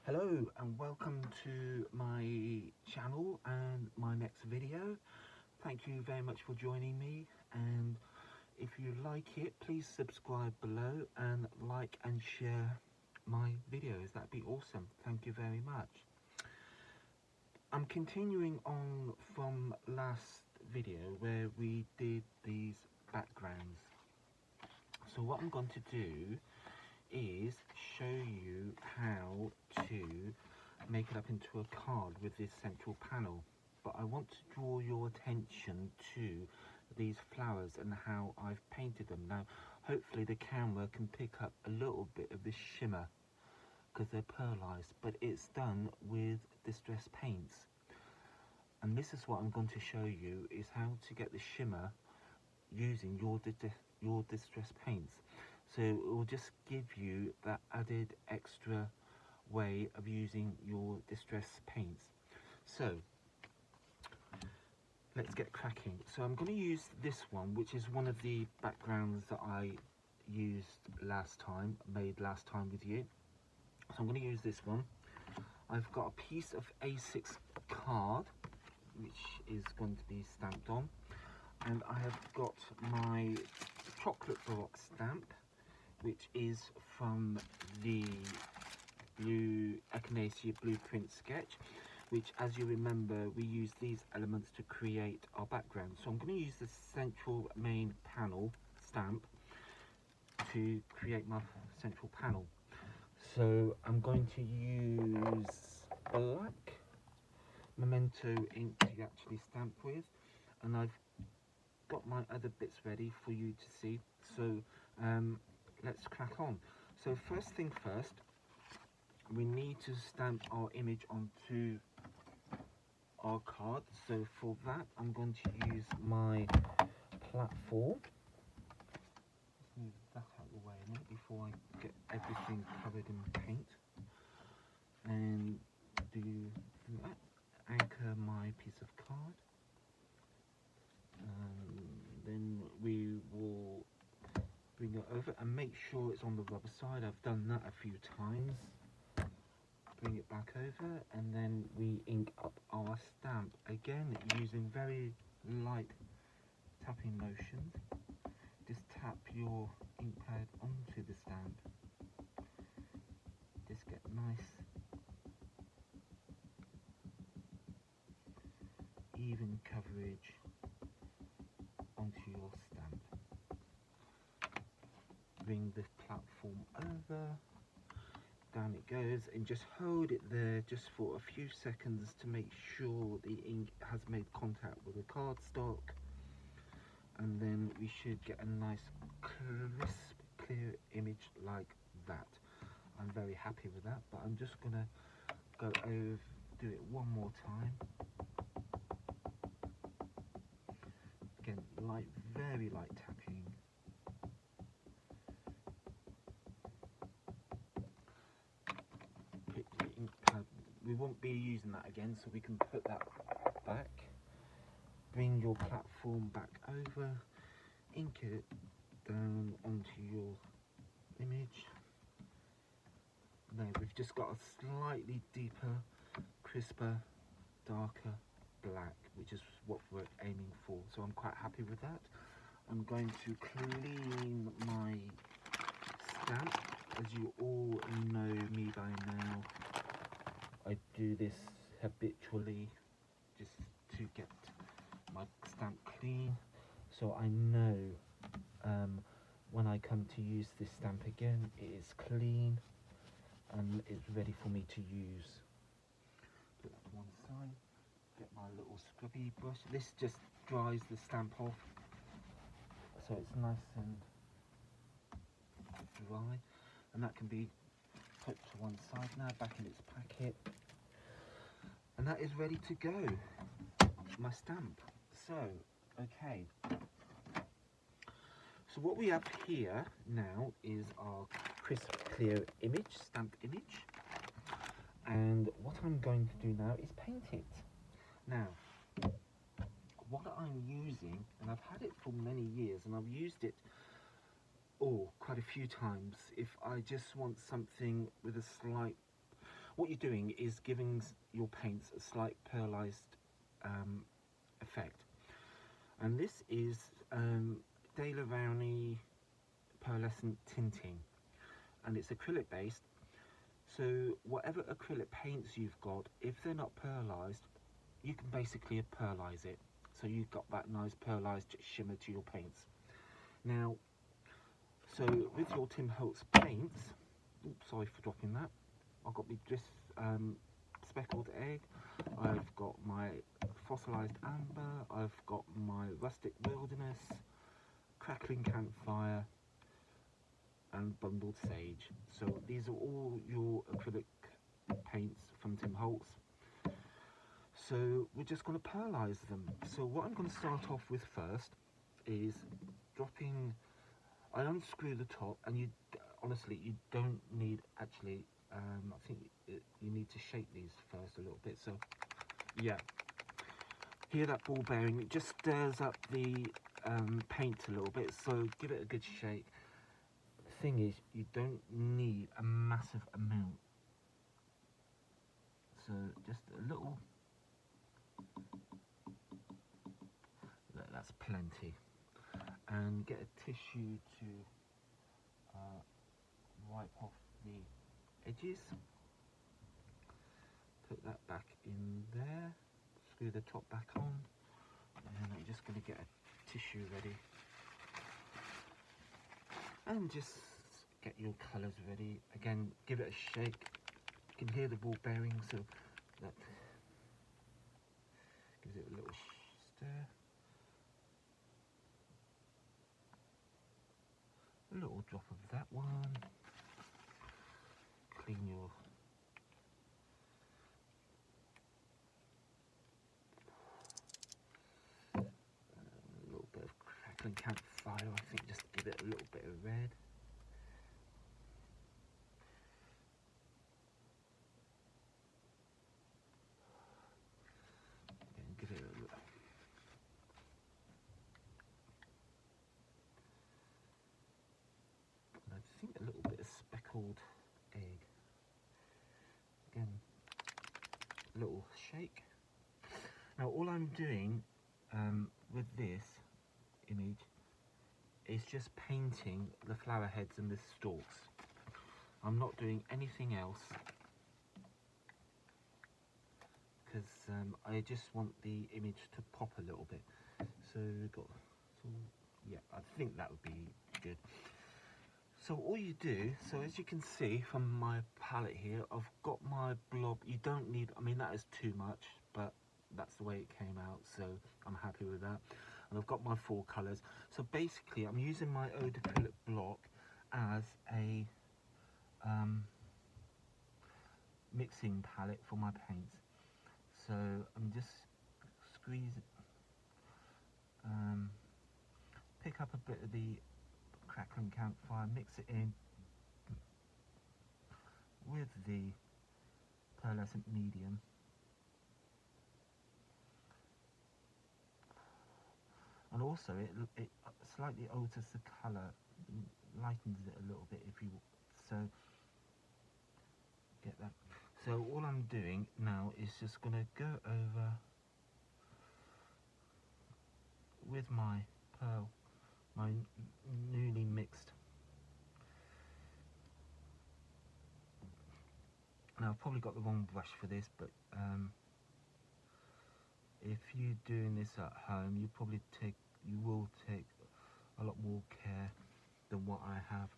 Hello and welcome to my channel and my next video. Thank you very much for joining me, and if you like it, please subscribe below and like and share my videos. That'd be awesome. Thank you very much. I'm continuing on from last video where we did these backgrounds. So what I'm going to do is show you how to make it up into a card with this central panel, but I want to draw your attention to these flowers and how I've painted them. Now hopefully the camera can pick up a little bit of this shimmer because they're pearlized, but it's done with distress paints, and this is what I'm going to show you, is how to get the shimmer using your distress paints. So it will just give you that added extra way of using your distress paints. So let's get cracking. So I'm going to use this one, which is one of the backgrounds that I used last time, made last time with you. So I'm going to use this one. I've got a piece of A6 card which is going to be stamped on, and I have got my chocolate block stamp, which is from the blue Echinacea blueprint sketch, which, as you remember, we used these elements to create our background. So I'm going to use the central main panel stamp to create my central panel. So I'm going to use black memento ink to actually stamp with, and I've got my other bits ready for you to see. So let's crack on. So first thing first, we need to stamp our image onto our card. So for that, I'm going to use my platform. Let's move that out of the way a minute before I get everything covered in paint, and do that. Anchor my piece of card, then we will bring it over and make sure it's on the rubber side. I've done that a few times. Bring it back over, and then we ink up our stamp again using very light tapping motions. Just tap your ink pad onto the stamp. Just get nice even coverage onto your stamp. Bring the platform over, down it goes, and just hold it there just for a few seconds to make sure the ink has made contact with the cardstock, and then we should get a nice crisp clear image like that. I'm very happy with that, but I'm just gonna go over, do it one more time. Again, light, very light tapping. Put the ink pad, we won't be using that again, so we can put that back. Bring your platform back over, ink it down onto your image. Now we've just got a slightly deeper, crisper, darker black, which is what we're aiming for, so I'm quite happy with that. I'm going to clean my stamp. As you all know me by now, I do this habitually just to get my stamp clean, so I know when I come to use this stamp again, it is clean and it's ready for me to use. Put that to one side, get my little scrubby brush. This just dries the stamp off, so it's nice and dry, and that can be put to one side now, back in its packet, and that is ready to go, my stamp. So okay, so what we have here now is our crisp clear image, stamped image, and what I'm going to do now is paint it. Now what I'm using, and I've had it for many years, and I've used it quite a few times, if I just want something with a slight what you're doing is giving your paints a slight pearlized effect. And this is De La Rowney pearlescent tinting, and it's acrylic based. So whatever acrylic paints you've got, if they're not pearlized, you can basically pearlize it. So you've got that nice pearlized shimmer to your paints. Now, so with your Tim Holtz paints, oops, sorry for dropping that. I've got this speckled egg. I've got my fossilized amber. I've got my rustic wilderness, crackling campfire, and bundled sage. So these are all your acrylic paints from Tim Holtz. So we're just going to pearlize them. So what I'm going to start off with first is dropping. I unscrew the top, and you honestly you don't need actually. I think you need to shake these first a little bit. So yeah, hear that ball bearing? It just stirs up the paint a little bit. So give it a good shake. The thing is, you don't need a massive amount. So just a little. That's plenty. And get a tissue to wipe off the edges. Put that back in there. Screw the top back on. And I'm just going to get a tissue ready. And just get your colours ready. Again, give it a shake. You can hear the ball bearing, so that gives it a little stir. A little drop of that one. Clean your a little bit of crackling campfire, I think, just to give it a little bit of red. And give it a little. I think a little bit of speckled egg. Again, a little shake. Now all I'm doing with this image is just painting the flower heads and the stalks. I'm not doing anything else because I just want the image to pop a little bit. So we've got, so yeah, I think that would be good. So all you do, so as you can see from my palette here, I've got my blob. You don't need, I mean that is too much, but that's the way it came out, so I'm happy with that. And I've got my 4 colours. So basically I'm using my eau acrylic block as a mixing palette for my paints. So I'm just squeeze it, pick up a bit of the crackling campfire, mix it in with the pearlescent medium. And also it slightly alters the colour, lightens it a little bit if you so get that. So all I'm doing now is just going to go over with my my newly mixed. Now I've probably got the wrong brush for this, but if you're doing this at home, you will take a lot more care than what I have.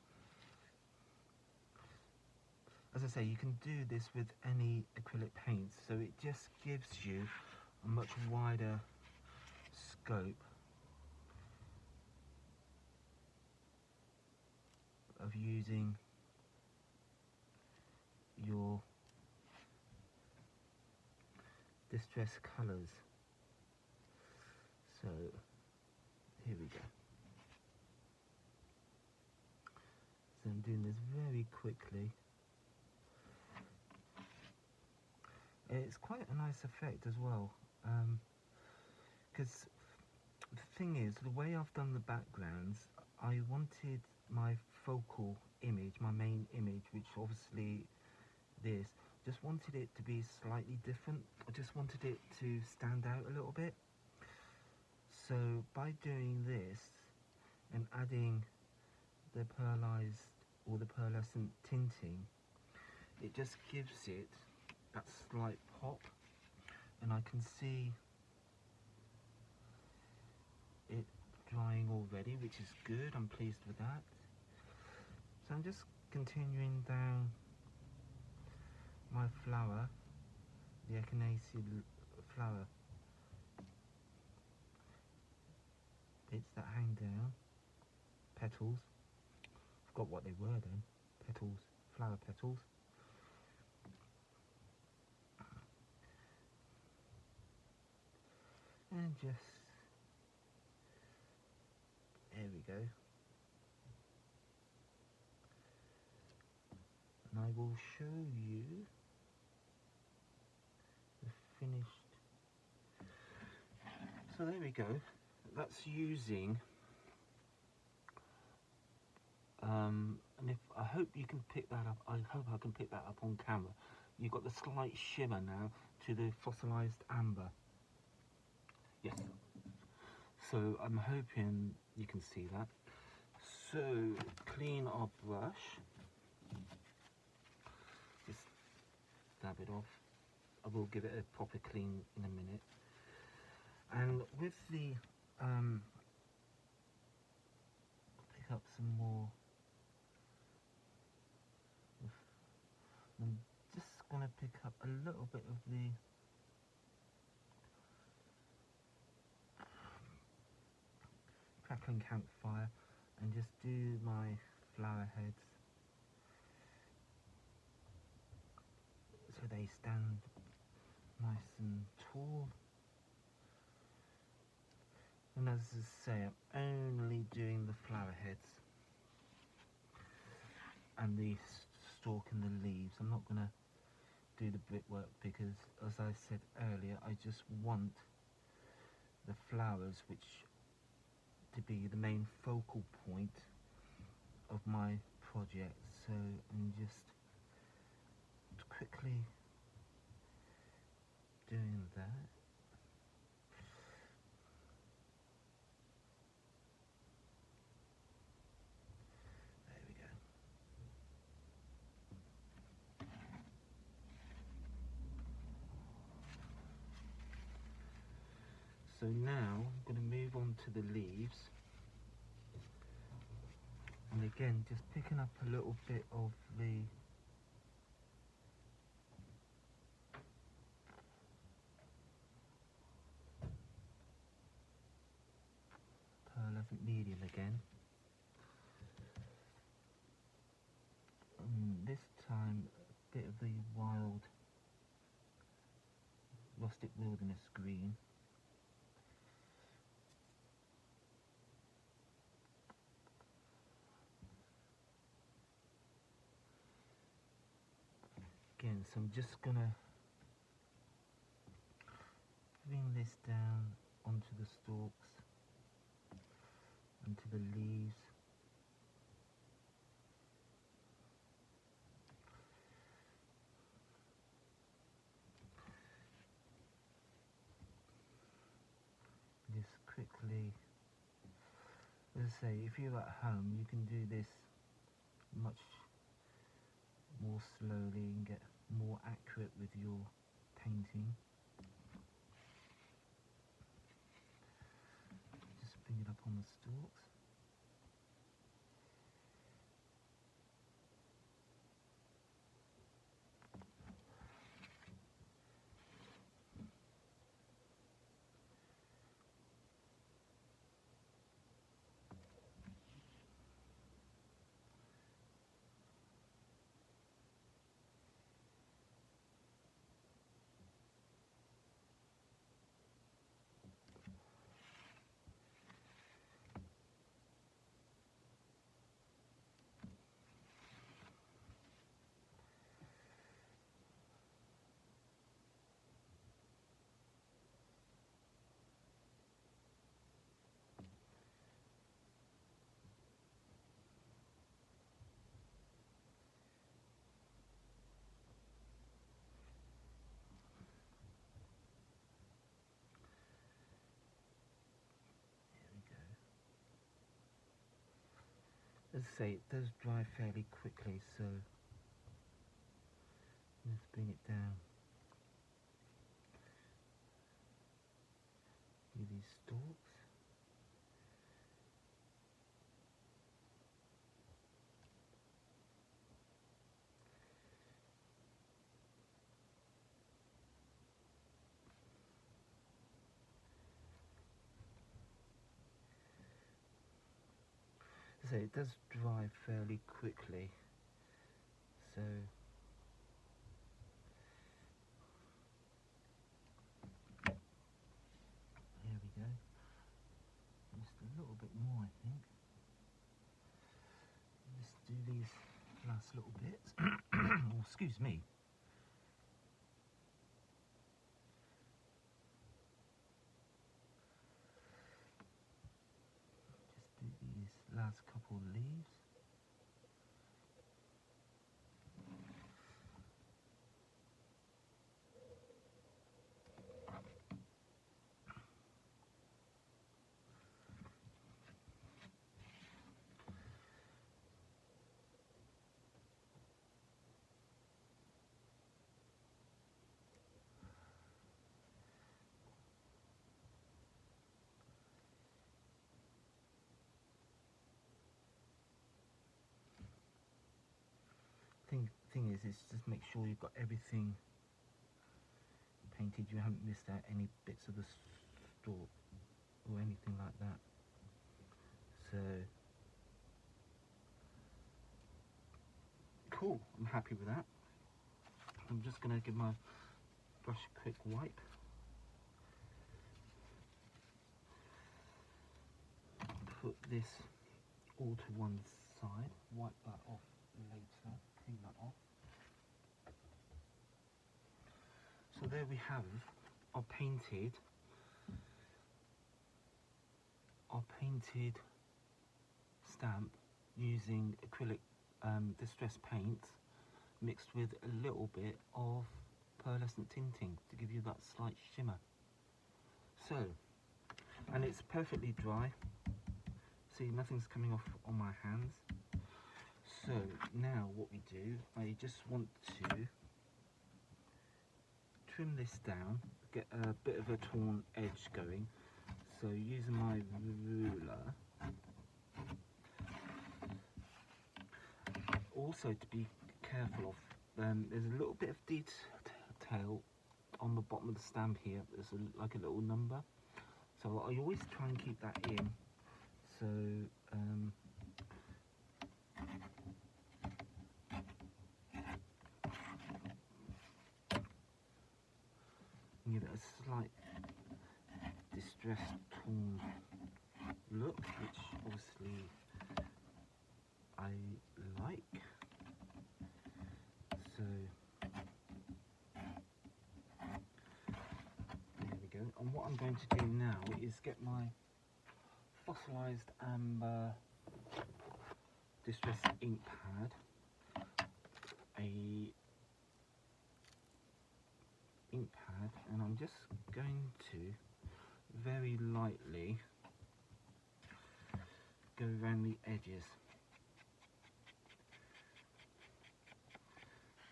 As I say, you can do this with any acrylic paints, so it just gives you a much wider scope of using your distress colours. So here we go. So I'm doing this very quickly. It's quite a nice effect as well, because the thing is, the way I've done the backgrounds, I wanted my focal image, my main image, which obviously this, Just wanted it to be slightly different. I just wanted it to stand out a little bit. So by doing this and adding the pearlized or the pearlescent tinting, it just gives it that slight pop, and I can see it drying already, which is good. I'm pleased with that. So I'm just continuing down my flower, the echinacea flower bits that hang down, petals, forgot what they were then, petals, flower petals. And just, there we go. And I will show you the finished. So there we go. That's using, and if I hope you can pick that up. I hope I can pick that up on camera. You've got the slight shimmer now to the fossilized amber. Yes. So I'm hoping you can see that. So clean our brush. Just dab it off. I will give it a proper clean in a minute. And with the pick up some more. I'm just gonna pick up a little bit of the crackling campfire and just do my flower heads so they stand nice and tall. And as I say, I'm only doing the flower heads and the stalk and the leaves. I'm not going to do the brickwork because, as I said earlier, I just want the flowers to be the main focal point of my project. So I'm just quickly doing that. There we go. So now I'm going to move on to the leaves, and again just picking up a little bit of the pearlescent medium again. This time a bit of the wild rustic wilderness green. Again, so I'm just gonna bring this down onto the stalks, onto the leaves. Just quickly, as I say, if you're at home, you can do this much more slowly and get more accurate with your painting. Just bring it up on the stalks. As I say, it does dry fairly quickly, so let's bring it down. These stalks. As I say, it does dry fairly quickly, so here we go. Just a little bit more, I think. Let's do these last little bits. Oh, excuse me. Just do these last couple leaves. Thing is just make sure you've got everything painted. You haven't missed out any bits of the stalk or anything like that. So cool, I'm happy with that. I'm just going to give my brush a quick wipe. Put this all to one side, wipe that off later, clean that off. So there we have our painted stamp using acrylic distress paints mixed with a little bit of pearlescent tinting to give you that slight shimmer. So, and it's perfectly dry. See, nothing's coming off on my hands. So now what we do, I just want to trim this down, get a bit of a torn edge going. So using my ruler, also to be careful of, there's a little bit of detail on the bottom of the stamp here. There's like a little number, so I always try and keep that in. So give it a slight distressed torn look, which obviously I like. So there we go. And what I'm going to do now is get my fossilized amber distress ink pad, and I'm just going to very lightly go around the edges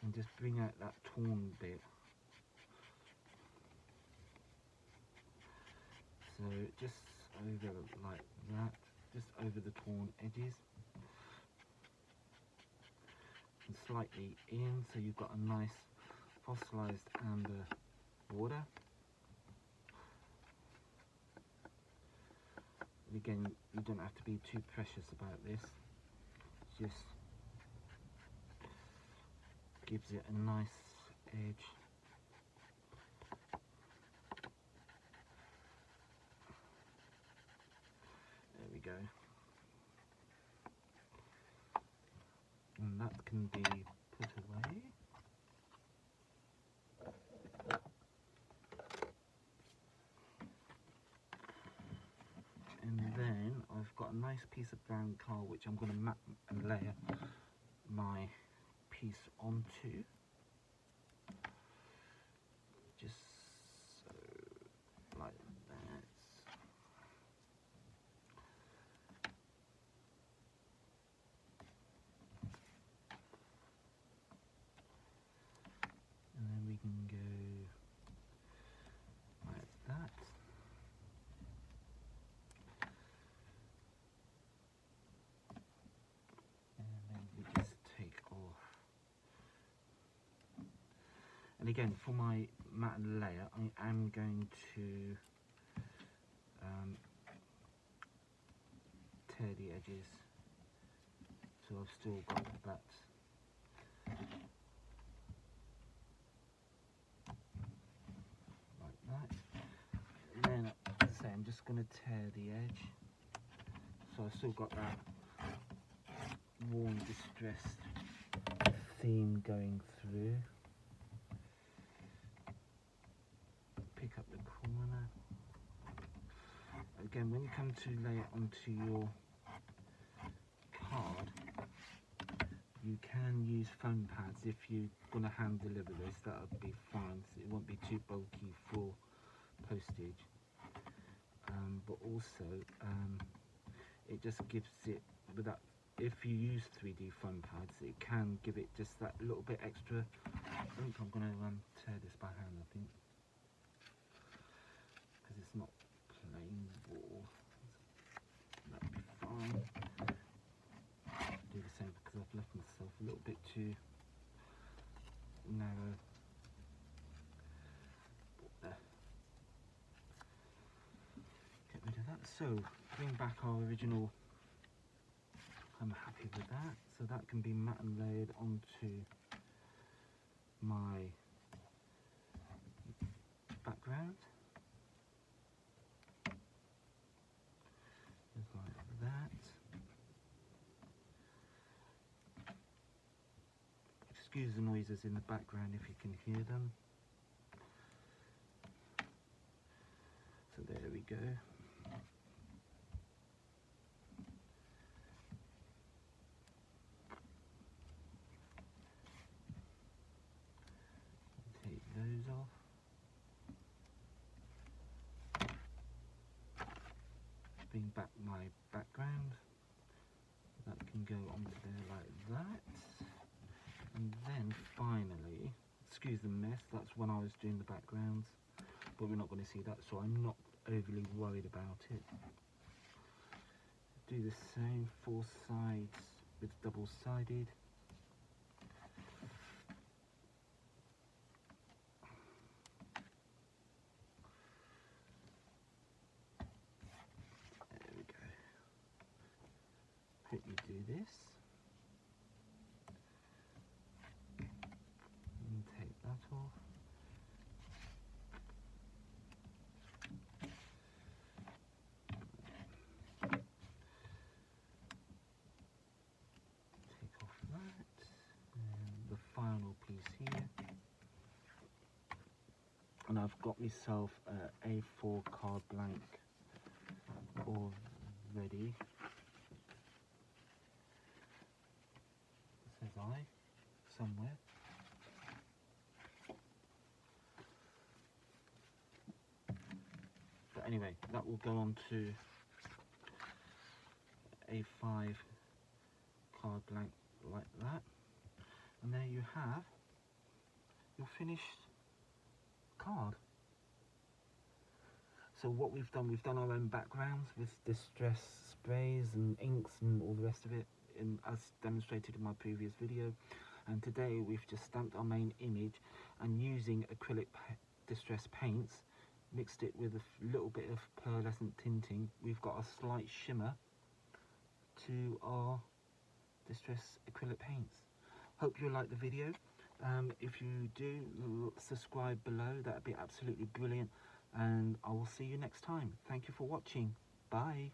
and just bring out that torn bit. So just over like that, just over the torn edges and slightly in, so you've got a nice fossilized amber border. Again, you don't have to be too precious about this, just gives it a nice edge. There we go. And that can be put away. And then I've got a nice piece of brown coal which I'm going to map and layer my piece onto. Just so, like that. And again, for my matte layer, I am going to tear the edges, so I've still got that like that. And then, as I say, I'm just going to tear the edge, so I've still got that warm, distressed theme going through. Pick up the corner. Again, when you come to lay it onto your card, you can use foam pads. If you're going to hand deliver this, that would be fine, so it won't be too bulky for postage. But also, it just gives it, with that, if you use 3D foam pads, it can give it just that little bit extra. I think I'm going to tear this by hand, I think, because it's not plain wool. That'd be fine. Do the same because I've left myself a little bit too narrow. Get rid of that. So bring back our original. I'm happy with that. So that can be matte and layered onto my background. Just like that. Excuse the noises in the background if you can hear them. So there we go. Take those off. Bring back my background. That can go onto there like that. And then finally, excuse the mess, that's when I was doing the backgrounds, but we're not going to see that, so I'm not overly worried about it. Do the same 4 sides with double-sided. There we go. Quickly do this. And take that off. Take off that. And the final piece here. And I've got myself a A4 card blank all ready. It says I somewhere. But anyway, that will go on to A5 card blank like that. And there you have your finished card. So what we've done our own backgrounds with distress sprays and inks and all the rest of it, as demonstrated in my previous video. And today we've just stamped our main image, and using acrylic distress paints, mixed it with a little bit of pearlescent tinting, we've got a slight shimmer to our distress acrylic paints. Hope you like the video. If you do, subscribe below, that would be absolutely brilliant, and I will see you next time. Thank you for watching. Bye.